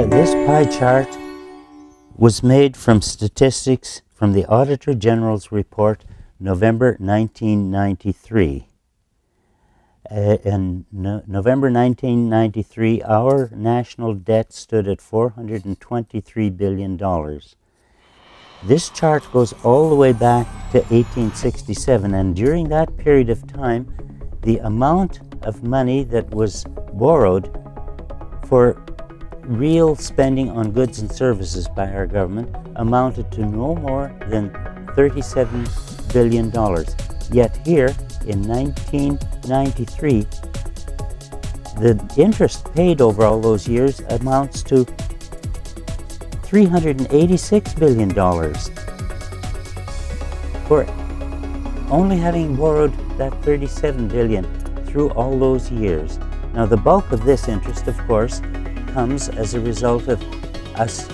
This pie chart was made from statistics from the Auditor General's report, November 1993. In November 1993, our national debt stood at $423 billion. This chart goes all the way back to 1867, and during that period of time, the amount of money that was borrowed for real spending on goods and services by our government amounted to no more than $37 billion. Yet here, in 1993, the interest paid over all those years amounts to $386 billion for only having borrowed that $37 billion through all those years. Now, the bulk of this interest, of course, comes as a result of us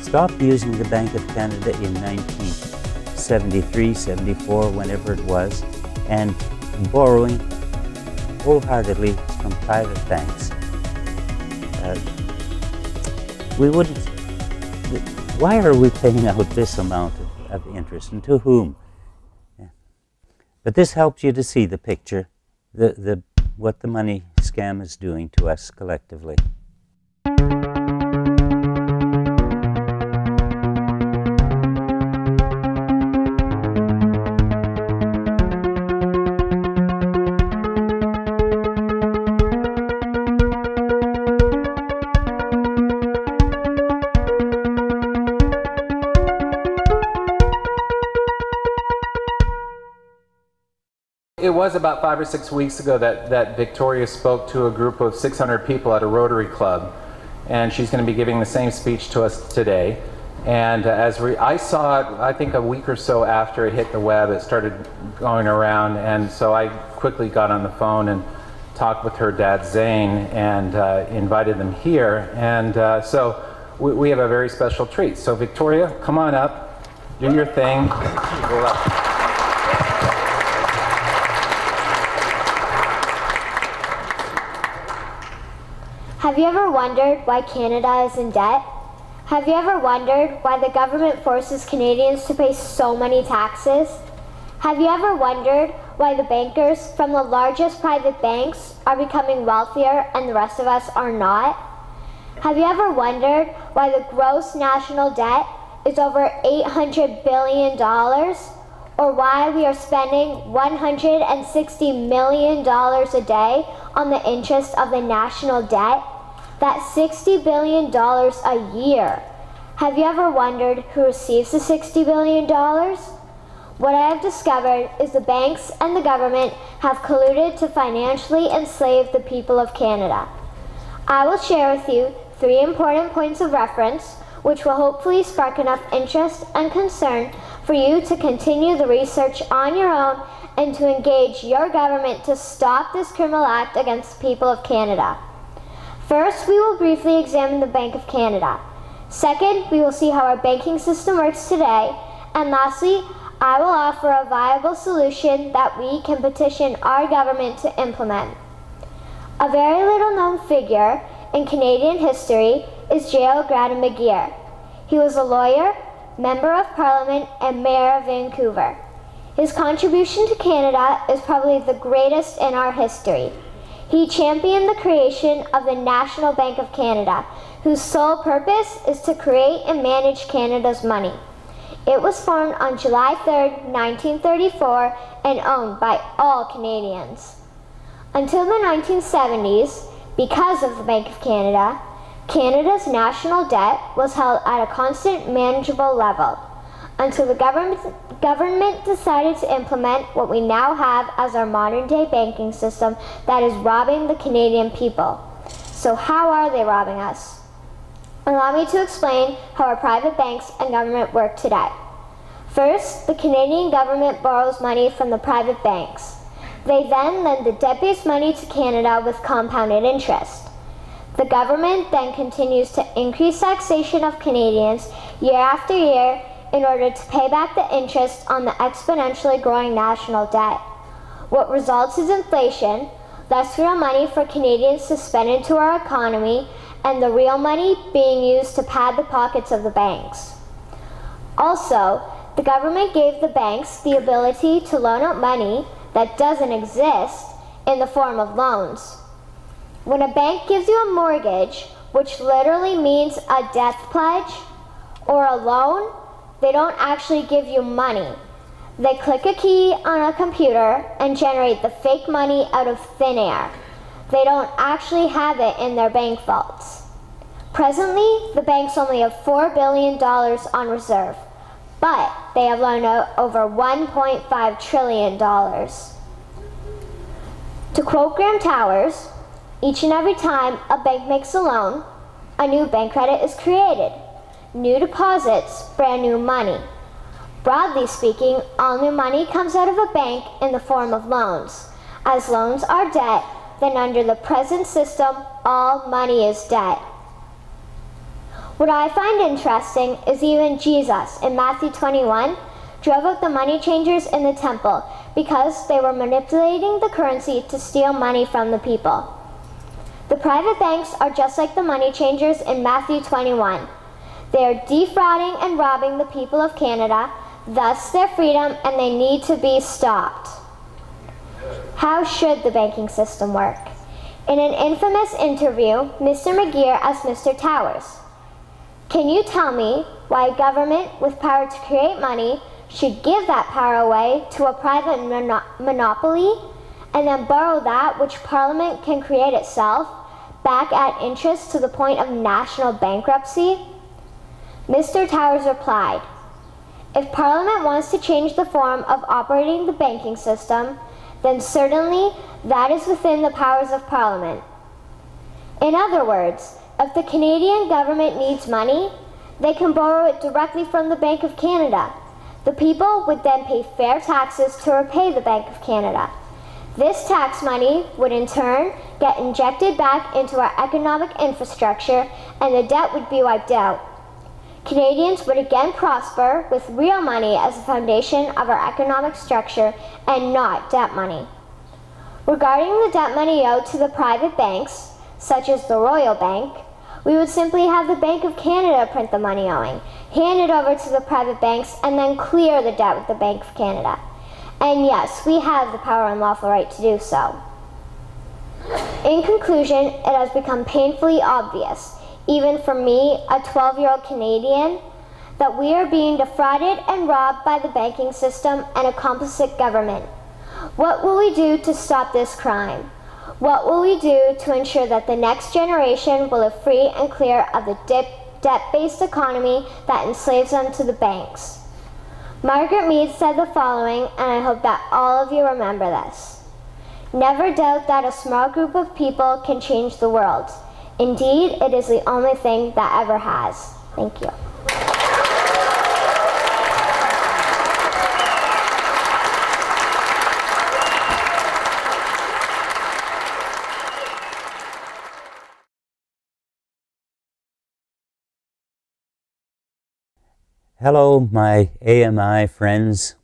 stopped using the Bank of Canada in 1973, 74, whenever it was, and borrowing wholeheartedly from private banks. Why are we paying out this amount of interest, and to whom? Yeah. But this helps you to see the picture, what the money scam is doing to us collectively. It was about 5 or 6 weeks ago that Victoria spoke to a group of 600 people at a Rotary Club, and she's going to be giving the same speech to us today. And I saw it, I think a week or so after it hit the web, it started going around, and so I quickly got on the phone and talked with her dad Zane and invited them here. And so we have a very special treat. So Victoria, come on up, do your thing. Have you ever wondered why Canada is in debt? Have you ever wondered why the government forces Canadians to pay so many taxes? Have you ever wondered why the bankers from the largest private banks are becoming wealthier and the rest of us are not? Have you ever wondered why the gross national debt is over $800 billion? Or why we are spending $160 million a day on the interest of the national debt? That's $60 billion a year. Have you ever wondered who receives the $60 billion? What I have discovered is the banks and the government have colluded to financially enslave the people of Canada. I will share with you 3 important points of reference which will hopefully spark enough interest and concern for you to continue the research on your own and to engage your government to stop this criminal act against the people of Canada. First, we will briefly examine the Bank of Canada. Second, we will see how our banking system works today. And lastly, I will offer a viable solution that we can petition our government to implement. A very little known figure in Canadian history is J.L. Gradon McGeer. He was a lawyer, Member of Parliament, and Mayor of Vancouver. His contribution to Canada is probably the greatest in our history. He championed the creation of the National Bank of Canada, whose sole purpose is to create and manage Canada's money. It was formed on July 3, 1934, and owned by all Canadians. Until the 1970s, because of the Bank of Canada, Canada's national debt was held at a constant, manageable level, until the government decided to implement what we now have as our modern-day banking system that is robbing the Canadian people. So how are they robbing us? Allow me to explain how our private banks and government work today. First, the Canadian government borrows money from the private banks. They then lend the debt-based money to Canada with compounded interest. The government then continues to increase taxation of Canadians year after year in order to pay back the interest on the exponentially growing national debt. What results is inflation, less real money for Canadians to spend into our economy, and the real money being used to pad the pockets of the banks. Also, the government gave the banks the ability to loan out money that doesn't exist in the form of loans. When a bank gives you a mortgage, which literally means a death pledge, or a loan, they don't actually give you money. They click a key on a computer and generate the fake money out of thin air. They don't actually have it in their bank vaults. Presently, the banks only have $4 billion on reserve, but they have loaned out over $1.5 trillion. To quote Graham Towers, each and every time a bank makes a loan, a new bank credit is created. New deposits, brand new money. Broadly speaking, all new money comes out of a bank in the form of loans. As loans are debt, then under the present system, all money is debt. What I find interesting is even Jesus in Matthew 21 drove out the money changers in the temple because they were manipulating the currency to steal money from the people. The private banks are just like the money changers in Matthew 21. They are defrauding and robbing the people of Canada, thus their freedom, and they need to be stopped. How should the banking system work? In an infamous interview, Mr. McGeer asked Mr. Towers, "Can you tell me why a government with power to create money should give that power away to a private monopoly and then borrow that which Parliament can create itself back at interest to the point of national bankruptcy?" Mr. Towers replied, "If Parliament wants to change the form of operating the banking system, then certainly that is within the powers of Parliament. In other words, if the Canadian government needs money, they can borrow it directly from the Bank of Canada. The people would then pay fair taxes to repay the Bank of Canada. This tax money would in turn get injected back into our economic infrastructure and the debt would be wiped out. Canadians would again prosper with real money as the foundation of our economic structure and not debt money. Regarding the debt money owed to the private banks, such as the Royal Bank, we would simply have the Bank of Canada print the money owing, hand it over to the private banks, and then clear the debt with the Bank of Canada. And yes, we have the power and lawful right to do so. In conclusion, it has become painfully obvious, even for me, a 12-year-old Canadian, that we are being defrauded and robbed by the banking system and a complicit government. What will we do to stop this crime? What will we do to ensure that the next generation will live free and clear of the debt-based economy that enslaves them to the banks? Margaret Mead said the following, and I hope that all of you remember this. "Never doubt that a small group of people can change the world. Indeed, it is the only thing that ever has." Thank you. Hello, my AMI friends.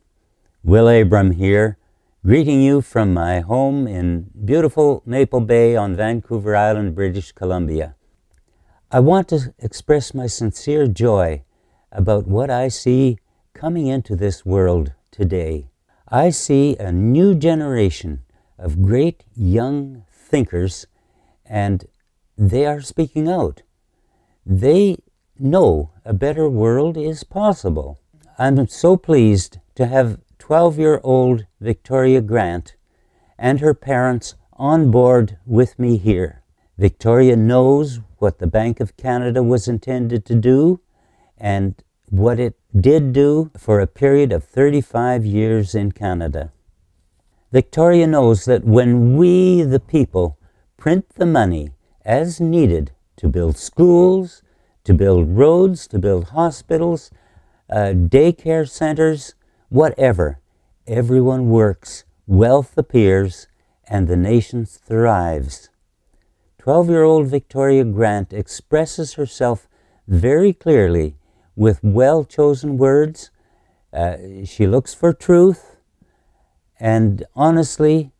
Will Abram here, greeting you from my home in beautiful Maple Bay on Vancouver Island, British Columbia. I want to express my sincere joy about what I see coming into this world today. I see a new generation of great young thinkers, and they are speaking out. They know a better world is possible. I'm so pleased to have 12-year-old Victoria Grant and her parents on board with me here. Victoria knows what the Bank of Canada was intended to do and what it did do for a period of 35 years in Canada. Victoria knows that when we, the people, print the money as needed to build schools, to build roads, to build hospitals, daycare centers, whatever, everyone works, wealth appears, and the nation thrives. 12-year-old Victoria Grant expresses herself very clearly with well-chosen words. She looks for truth, and honestly,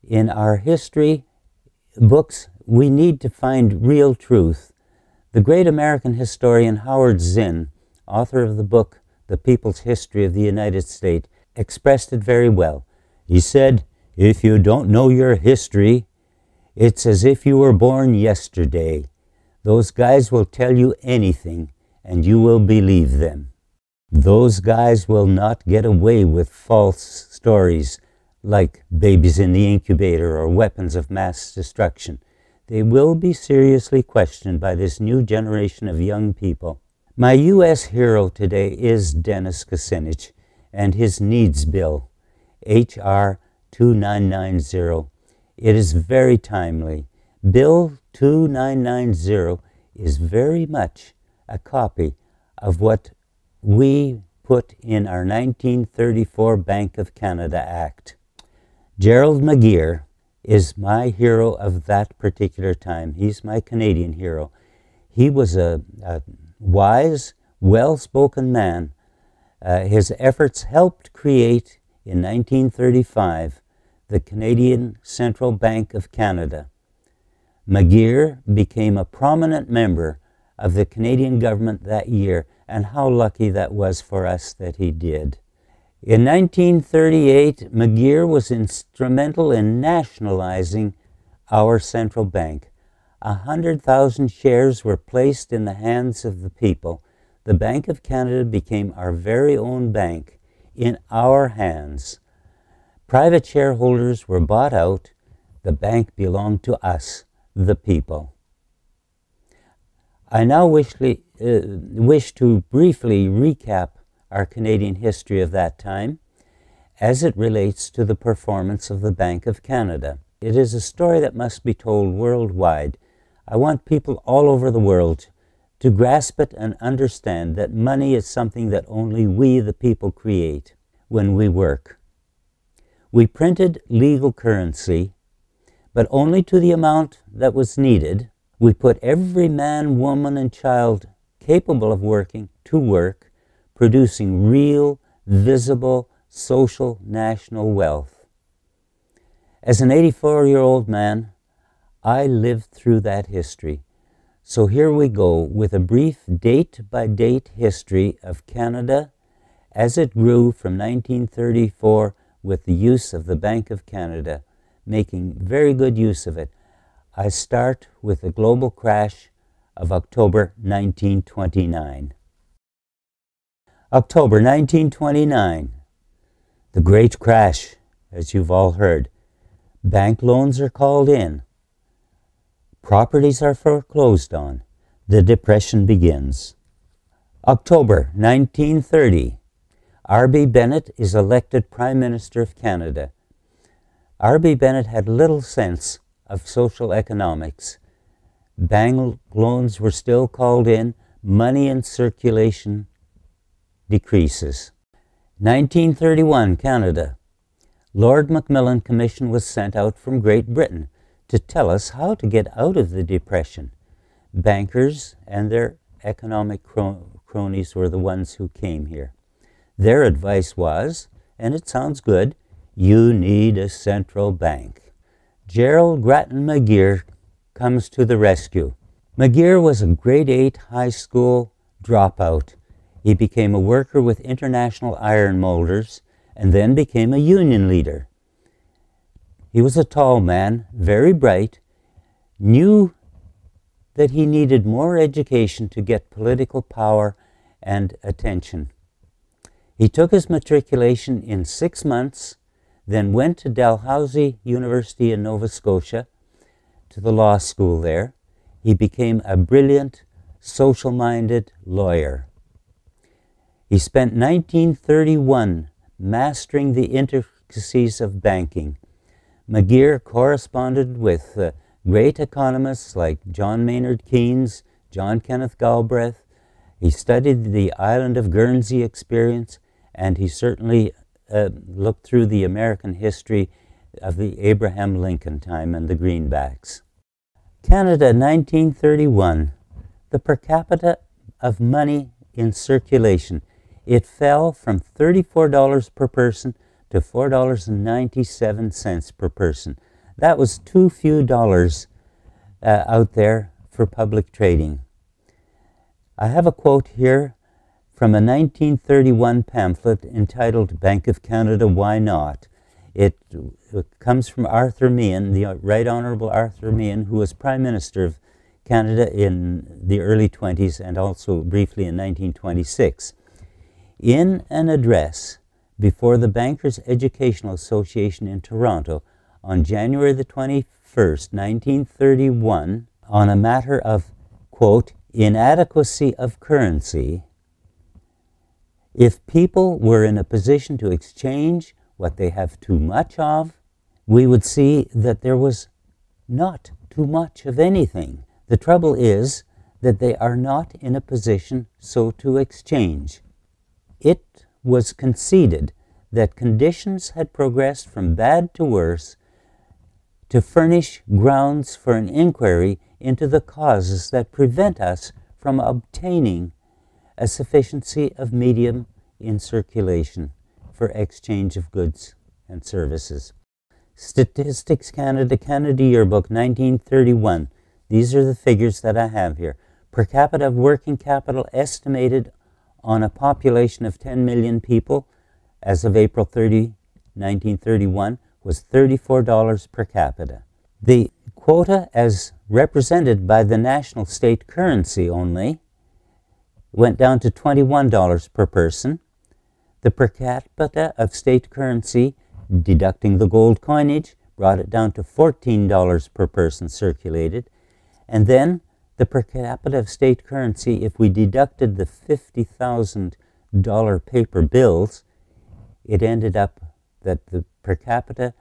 in our history books, we need to find real truth. The great American historian Howard Zinn, author of the book The People's History of the United States, expressed it very well. He said, "If you don't know your history, it's as if you were born yesterday. Those guys will tell you anything, and you will believe them. Those guys will not get away with false stories like babies in the incubator or weapons of mass destruction. They will be seriously questioned by this new generation of young people." My U.S. hero today is Dennis Kucinich and his needs bill, H.R. 2990. It is very timely. Bill 2990 is very much a copy of what we put in our 1934 Bank of Canada Act. Gerald McGeer is my hero of that particular time. He's my Canadian hero. He was a wise, well-spoken man. His efforts helped create, in 1935, the Canadian Central Bank of Canada. McGeer became a prominent member of the Canadian government that year, and how lucky that was for us that he did. In 1938, McGeer was instrumental in nationalizing our central bank. 100,000 shares were placed in the hands of the people. The Bank of Canada became our very own bank, in our hands. Private shareholders were bought out. The bank belonged to us, the people. I now wish to briefly recap our Canadian history of that time as it relates to the performance of the Bank of Canada. It is a story that must be told worldwide. I want people all over the world to grasp it and understand that money is something that only we, the people, create when we work. We printed legal currency, but only to the amount that was needed. We put every man, woman, and child capable of working to work, producing real, visible, social, national wealth. As an 84-year-old man, I lived through that history. So here we go with a brief date-by-date history of Canada as it grew from 1934 with the use of the Bank of Canada, making very good use of it. I start with the global crash of October 1929. October 1929, the great crash, as you've all heard. Bank loans are called in. Properties are foreclosed on. The Depression begins. October 1930, R.B. Bennett is elected Prime Minister of Canada. R.B. Bennett had little sense of social economics. Bank loans were still called in. Money in circulation decreases. 1931, Canada. Lord Macmillan Commission was sent out from Great Britain to tell us how to get out of the Depression. Bankers and their economic cronies were the ones who came here. Their advice was, and it sounds good, you need a central bank. Gerald Grattan McGeer comes to the rescue. McGeer was a grade 8 high school dropout. He became a worker with International Iron Molders and then became a union leader. He was a tall man, very bright, knew that he needed more education to get political power and attention. He took his matriculation in 6 months, then went to Dalhousie University in Nova Scotia, to the law school there. He became a brilliant, social-minded lawyer. He spent 1931 mastering the intricacies of banking. McGeer corresponded with great economists like John Maynard Keynes, John Kenneth Galbraith. He studied the island of Guernsey experience, and he certainly looked through the American history of the Abraham Lincoln time and the Greenbacks. Canada, 1931, the per capita of money in circulation. It fell from $34 per person to $4.97 per person. That was too few dollars out there for public trading. I have a quote here from a 1931 pamphlet entitled Bank of Canada, Why Not? It comes from Arthur Meehan, the Right Honourable Arthur Meehan, who was Prime Minister of Canada in the early 20s and also briefly in 1926. In an address before the Bankers Educational Association in Toronto on January the 21st, 1931, on a matter of, quote, inadequacy of currency, if people were in a position to exchange what they have too much of, we would see that there was not too much of anything. The trouble is that they are not in a position so to exchange. It was conceded that conditions had progressed from bad to worse to furnish grounds for an inquiry into the causes that prevent us from obtaining a sufficiency of medium in circulation for exchange of goods and services. Statistics Canada, Canada Yearbook, 1931. These are the figures that I have here. Per capita working capital estimated on a population of 10 million people as of April 30, 1931, was $34 per capita. The quota as represented by the national state currency only went down to $21 per person. The per capita of state currency, deducting the gold coinage, brought it down to $14 per person circulated. And then the per capita of state currency, if we deducted the $50,000 paper bills, it ended up that the per capita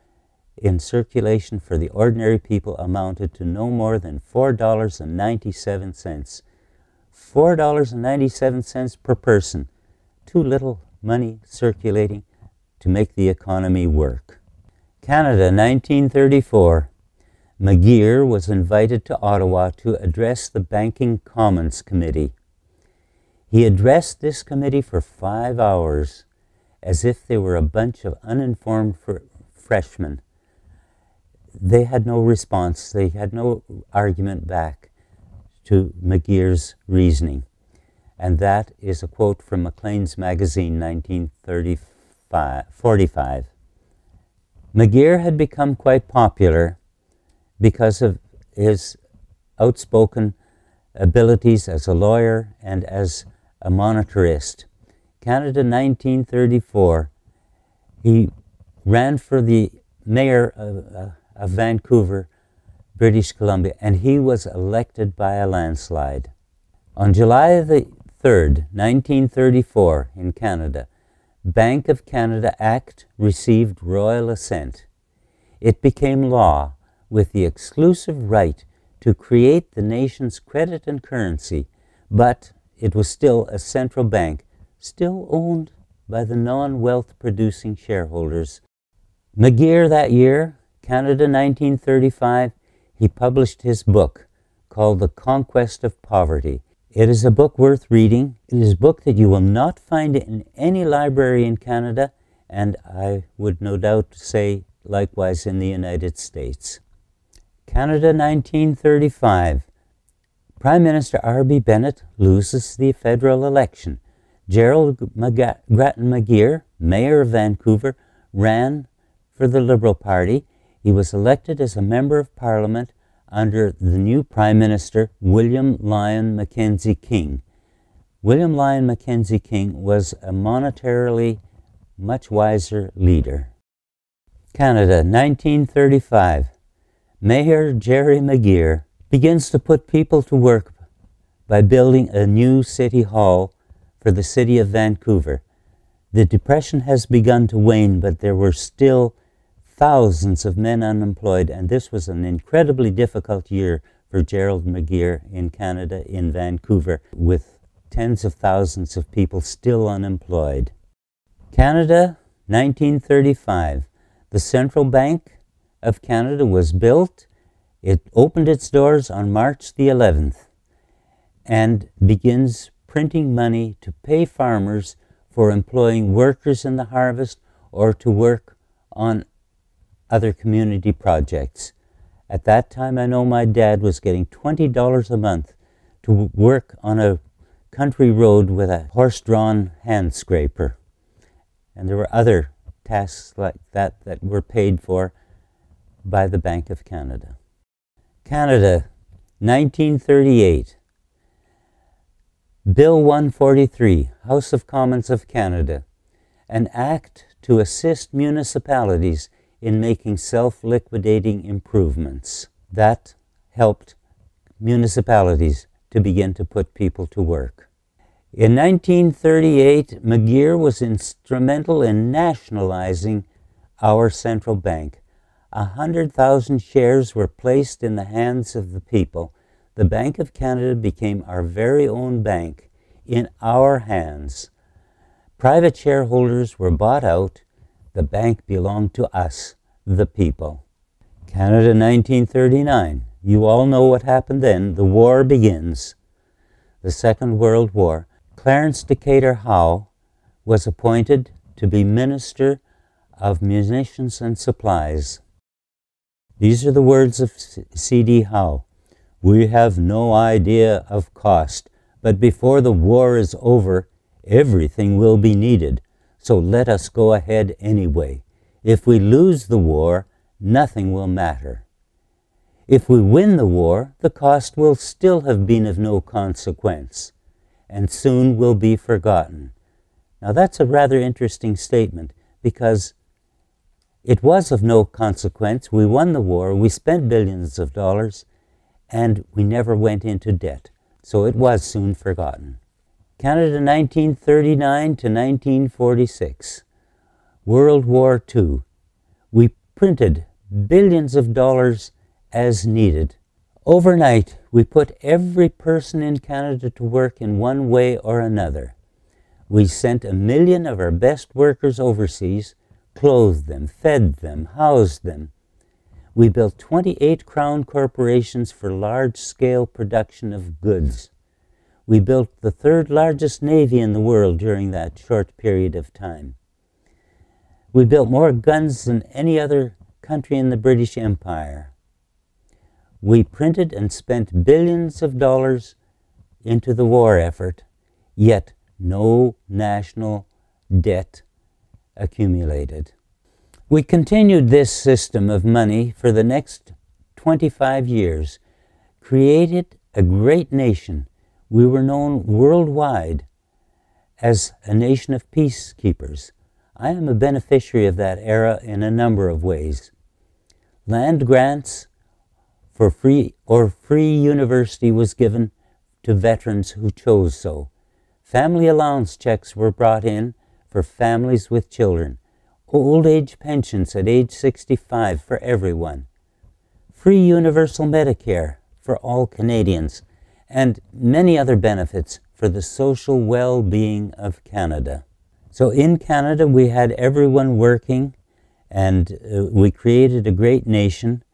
in circulation for the ordinary people amounted to no more than $4.97. $4.97 per person. Too little money circulating to make the economy work. Canada, 1934. McGeer was invited to Ottawa to address the Banking Commons Committee. He addressed this committee for 5 hours as if they were a bunch of uninformed freshmen. They had no response. They had no argument back to McGeer's reasoning. And that is a quote from Maclean's Magazine, 1945. McGeer had become quite popular because of his outspoken abilities as a lawyer and as a monetarist. Canada, 1934, he ran for the mayor of Vancouver, British Columbia, and he was elected by a landslide. On July the 3rd, 1934, in Canada, Bank of Canada Act received royal assent. It became law with the exclusive right to create the nation's credit and currency, but it was still a central bank, still owned by the non-wealth producing shareholders. McGeer that year, Canada 1935, he published his book called The Conquest of Poverty. It is a book worth reading. It is a book that you will not find in any library in Canada, and I would no doubt say likewise in the United States. Canada 1935. Prime Minister R.B. Bennett loses the federal election. Gerald Grattan McGeer, Mayor of Vancouver, ran for the Liberal Party. He was elected as a Member of Parliament under the new Prime Minister, William Lyon Mackenzie King. William Lyon Mackenzie King was a monetarily much wiser leader. Canada, 1935. Mayor Jerry McGeer begins to put people to work by building a new city hall for the city of Vancouver. The Depression has begun to wane, but there were still thousands of men unemployed, and this was an incredibly difficult year for Gerald McGeer in Canada, in Vancouver, with tens of thousands of people still unemployed. Canada, 1935. The Central Bank of Canada was built. It opened its doors on March the 11th and begins printing money to pay farmers for employing workers in the harvest or to work on other community projects. At that time, I know my dad was getting $20 a month to work on a country road with a horse-drawn hand scraper. And there were other tasks like that that were paid for by the Bank of Canada. Canada, 1938. Bill 143, House of Commons of Canada, an act to assist municipalities in making self-liquidating improvements. That helped municipalities to begin to put people to work. In 1938, McGeer was instrumental in nationalizing our central bank. 100,000 shares were placed in the hands of the people. The Bank of Canada became our very own bank, in our hands. Private shareholders were bought out. The bank belonged to us, the people. Canada, 1939. You all know what happened then. The war begins. The Second World War. Clarence Decatur Howe was appointed to be Minister of Munitions and Supplies. These are the words of C.D. Howe. We have no idea of cost, but before the war is over, everything will be needed, so let us go ahead anyway. If we lose the war, nothing will matter. If we win the war, the cost will still have been of no consequence, and soon will be forgotten. Now that's a rather interesting statement, because it was of no consequence. We won the war, we spent billions of dollars, and we never went into debt. So it was soon forgotten. Canada, 1939 to 1946. World War II. We printed billions of dollars as needed. Overnight, we put every person in Canada to work in one way or another. We sent 1 million of our best workers overseas, clothed them, fed them, housed them. We built 28 crown corporations for large-scale production of goods. We built the third largest navy in the world during that short period of time. We built more guns than any other country in the British Empire. We printed and spent billions of dollars into the war effort, yet no national debt accumulated. We continued this system of money for the next 25 years, created a great nation. We were known worldwide as a nation of peacekeepers. I am a beneficiary of that era in a number of ways. Land grants for free university was given to veterans who chose so. Family allowance checks were brought in for families with children. Old age pensions at age 65 for everyone. Free universal Medicare for all Canadians, and many other benefits for the social well-being of Canada. So in Canada, we had everyone working, and we created a great nation.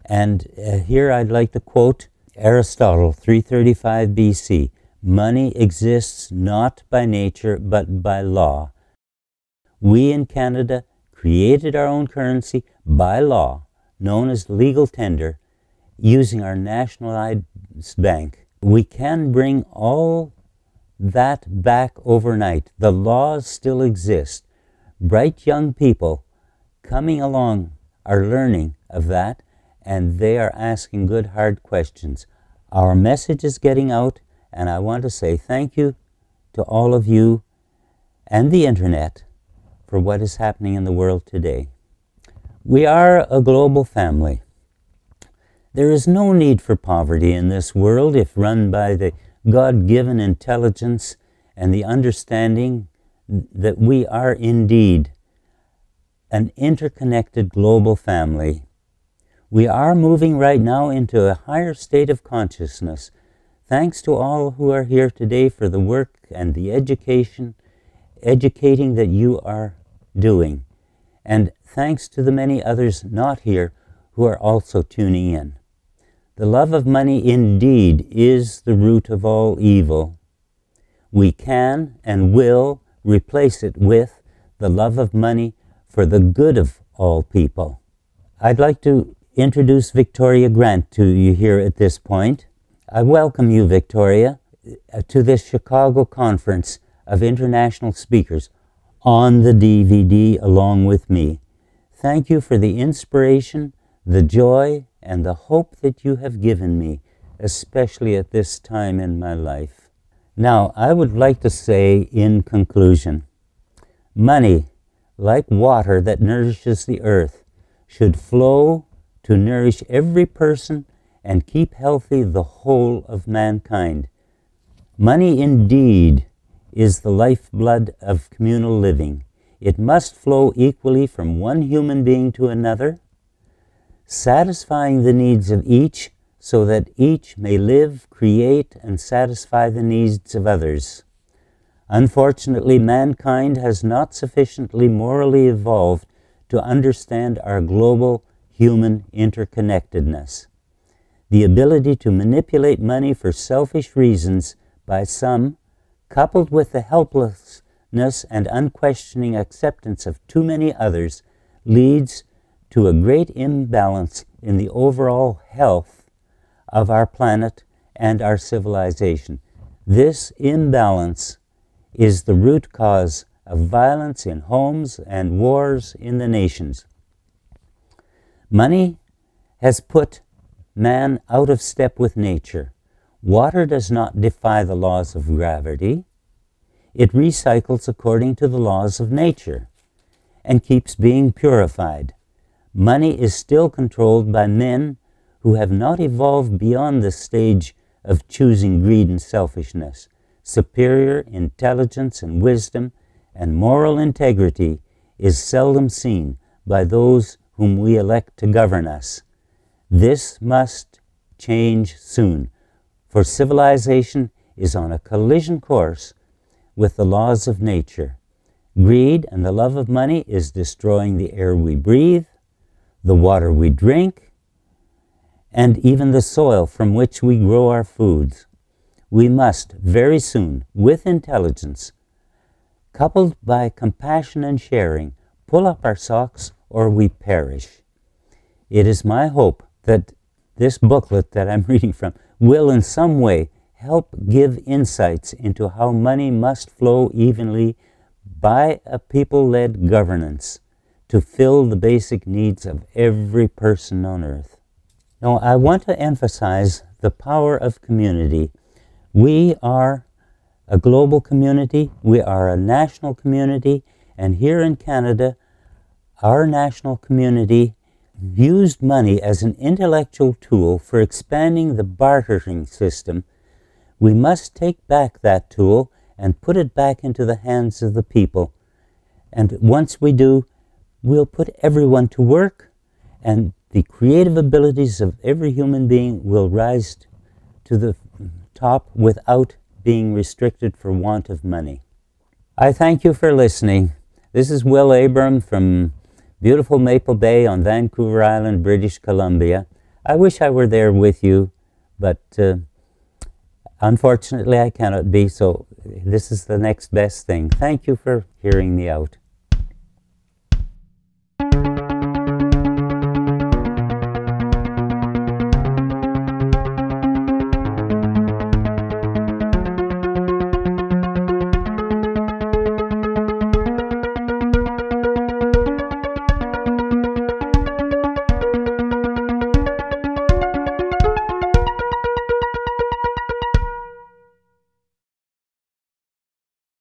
And here I'd like to quote Aristotle, 335 BC. Money exists not by nature, but by law. We in Canada created our own currency by law, known as legal tender, using our nationalized bank. We can bring all that back overnight. The laws still exist. Bright young people coming along are learning of that, and they are asking good, hard questions. Our message is getting out, and I want to say thank you to all of you and the internet for what is happening in the world today. We are a global family. There is no need for poverty in this world if run by the God-given intelligence and the understanding that we are indeed an interconnected global family. We are moving right now into a higher state of consciousness. Thanks to all who are here today for the work and the educating that you are doing. And thanks to the many others not here who are also tuning in. The love of money indeed is the root of all evil. We can and will replace it with the love of money for the good of all people. I'd like to introduce Victoria Grant to you here at this point. I welcome you, Victoria. to this Chicago conference of international speakers on the DVD along with me. Thank you for the inspiration, the joy, and the hope that you have given me, especially at this time in my life. Now, I would like to say in conclusion, money, like water that nourishes the earth, should flow to nourish every person and keep healthy the whole of mankind. Money indeed is the lifeblood of communal living. It must flow equally from one human being to another, satisfying the needs of each so that each may live, create, and satisfy the needs of others. Unfortunately, mankind has not sufficiently morally evolved to understand our global human interconnectedness. The ability to manipulate money for selfish reasons by some, coupled with the helplessness and unquestioning acceptance of too many others, leads to a great imbalance in the overall health of our planet and our civilization. This imbalance is the root cause of violence in homes and wars in the nations. Money has put man out of step with nature. Water does not defy the laws of gravity. It recycles according to the laws of nature and keeps being purified. Money is still controlled by men who have not evolved beyond the stage of choosing greed and selfishness. Superior intelligence and wisdom and moral integrity is seldom seen by those whom we elect to govern us. This must change soon, for civilization is on a collision course with the laws of nature. Greed and the love of money is destroying the air we breathe, the water we drink, and even the soil from which we grow our foods. We must very soon, with intelligence, coupled by compassion and sharing, pull up our socks or we perish. It is my hope that this booklet that I'm reading from will in some way help give insights into how money must flow evenly by a people-led governance to fill the basic needs of every person on earth. Now, I want to emphasize the power of community. We are a global community, we are a national community, and here in Canada, our national community used money as an intellectual tool for expanding the bartering system. We must take back that tool and put it back into the hands of the people. And once we do, we'll put everyone to work, and the creative abilities of every human being will rise to the top without being restricted for want of money. I thank you for listening. This is Will Abram from beautiful Maple Bay on Vancouver Island, British Columbia. I wish I were there with you, but unfortunately I cannot be, so this is the next best thing. Thank you for hearing me out.